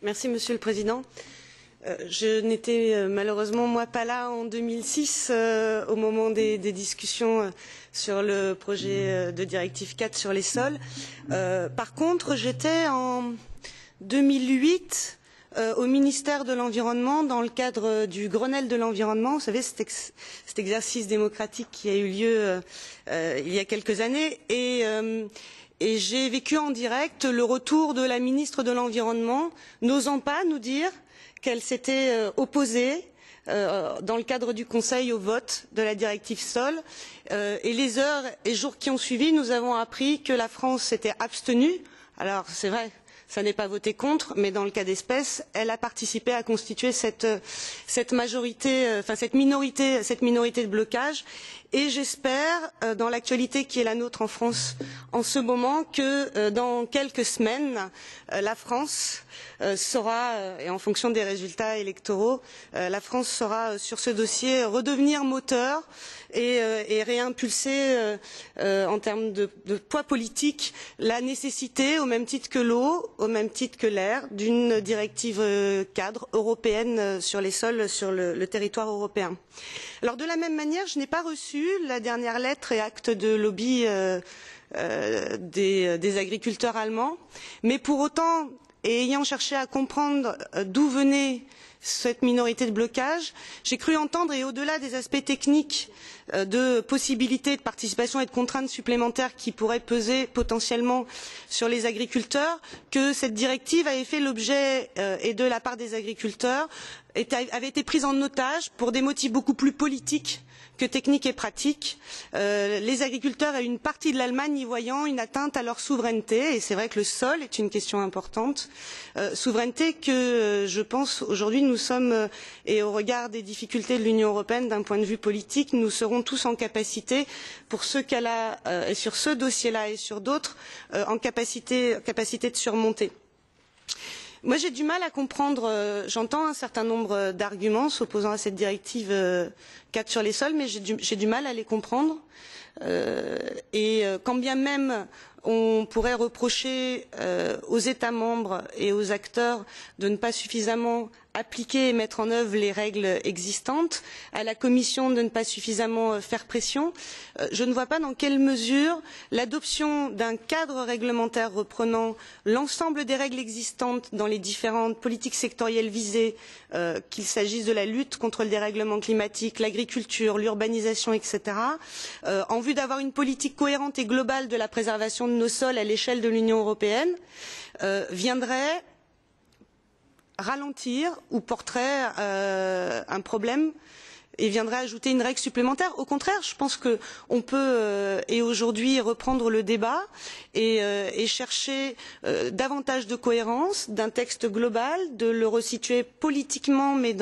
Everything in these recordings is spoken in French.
Merci, Monsieur le Président. Je n'étais malheureusement moi pas là en 2006 au moment des discussions sur le projet de directive 4 sur les sols. Par contre, j'étais en 2008 au ministère de l'Environnement dans le cadre du Grenelle de l'environnement. Vous savez, cet exercice démocratique qui a eu lieu il y a quelques années et j'ai vécu en direct le retour de la ministre de l'Environnement, n'osant pas nous dire qu'elle s'était opposée dans le cadre du Conseil au vote de la directive sol. Et les heures et jours qui ont suivi, nous avons appris que la France s'était abstenue. Alors c'est vrai, ça n'est pas voté contre, mais dans le cas d'espèce, elle a participé à constituer cette majorité, enfin cette minorité de blocage. Et j'espère, dans l'actualité qui est la nôtre en France en ce moment, que dans quelques semaines, la France saura, et en fonction des résultats électoraux, la France saura sur ce dossier redevenir moteur et réimpulser en termes de poids politique la nécessité, au même titre que l'eau, au même titre que l'air, d'une directive cadre européenne sur les sols sur le territoire européen. Alors de la même manière, je n'ai pas reçu la dernière lettre et acte de lobby des agriculteurs allemands, mais pour autant, et ayant cherché à comprendre d'où venait cette minorité de blocage, j'ai cru entendre, et au-delà des aspects techniques de possibilités de participation et de contraintes supplémentaires qui pourraient peser potentiellement sur les agriculteurs, que cette directive avait fait l'objet, et de la part des agriculteurs, avait été prise en otage pour des motifs beaucoup plus politiques que techniques et pratiques. Les agriculteurs et une partie de l'Allemagne y voyant une atteinte à leur souveraineté, et c'est vrai que le sol est une question importante, souveraineté que je pense aujourd'hui nous sommes, et au regard des difficultés de l'Union européenne d'un point de vue politique, nous serons tous en capacité, pour ce qu'elle a, et sur ce dossier-là et sur d'autres, en capacité de surmonter. Moi, j'ai du mal à comprendre, j'entends un certain nombre d'arguments s'opposant à cette directive 4 sur les sols, mais j'ai du mal à les comprendre. Et quand bien même on pourrait reprocher aux États membres et aux acteurs de ne pas suffisamment appliquer et mettre en œuvre les règles existantes, à la Commission de ne pas suffisamment faire pression, je ne vois pas dans quelle mesure l'adoption d'un cadre réglementaire reprenant l'ensemble des règles existantes dans les différentes politiques sectorielles visées, qu'il s'agisse de la lutte contre le dérèglement climatique, l'agriculture, l'urbanisation, etc., en vue d'avoir une politique cohérente et globale de la préservation de nos sols à l'échelle de l'Union européenne, viendrait ralentir ou porterait un problème et viendrait ajouter une règle supplémentaire. Au contraire, je pense qu'on peut et aujourd'hui reprendre le débat et chercher davantage de cohérence d'un texte global, de le resituer politiquement, mais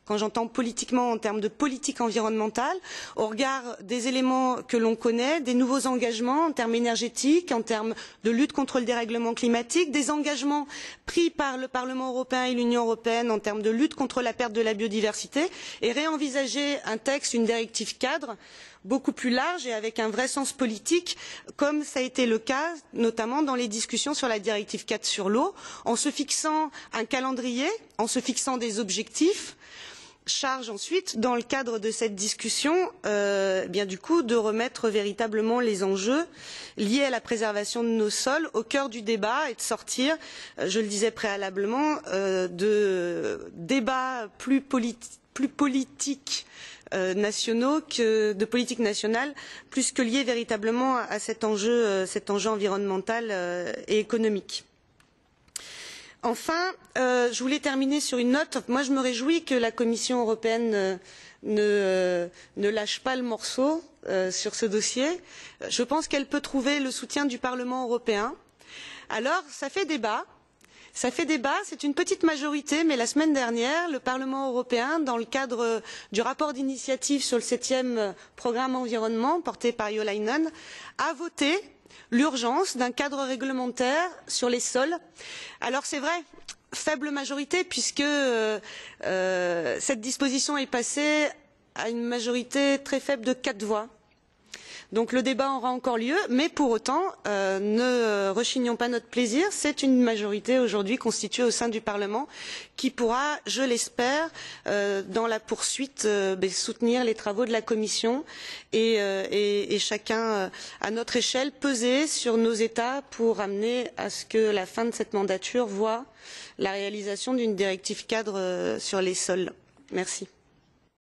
quand j'entends politiquement en termes de politique environnementale, au regard des éléments que l'on connaît, des nouveaux engagements en termes énergétiques, en termes de lutte contre le dérèglement climatique, des engagements pris par le Parlement européen et l'Union européenne en termes de lutte contre la perte de la biodiversité, et réenvisager un texte, une directive cadre, beaucoup plus large et avec un vrai sens politique, comme ça a été le cas notamment dans les discussions sur la directive 4 sur l'eau, en se fixant un calendrier, en se fixant des objectifs. Charge ensuite, dans le cadre de cette discussion, bien du coup, de remettre véritablement les enjeux liés à la préservation de nos sols au cœur du débat et de sortir, je le disais préalablement, de débats plus politiques nationaux que de politique nationale, plus que liés véritablement à cet enjeu environnemental et économique. Enfin, je voulais terminer sur une note. Moi, je me réjouis que la Commission européenne ne lâche pas le morceau sur ce dossier. Je pense qu'elle peut trouver le soutien du Parlement européen. Alors, ça fait débat. C'est une petite majorité, mais la semaine dernière, le Parlement européen, dans le cadre du rapport d'initiative sur le 7e programme environnement porté par Jo Leinen, a voté l'urgence d'un cadre réglementaire sur les sols. Alors c'est vrai, faible majorité, puisque cette disposition est passée à une majorité très faible de 4 voix. Donc le débat aura encore lieu, mais pour autant, ne rechignons pas notre plaisir. C'est une majorité aujourd'hui constituée au sein du Parlement qui pourra, je l'espère, dans la poursuite, soutenir les travaux de la Commission et chacun, à notre échelle, peser sur nos États pour amener à ce que la fin de cette mandature voie la réalisation d'une directive cadre sur les sols. Merci.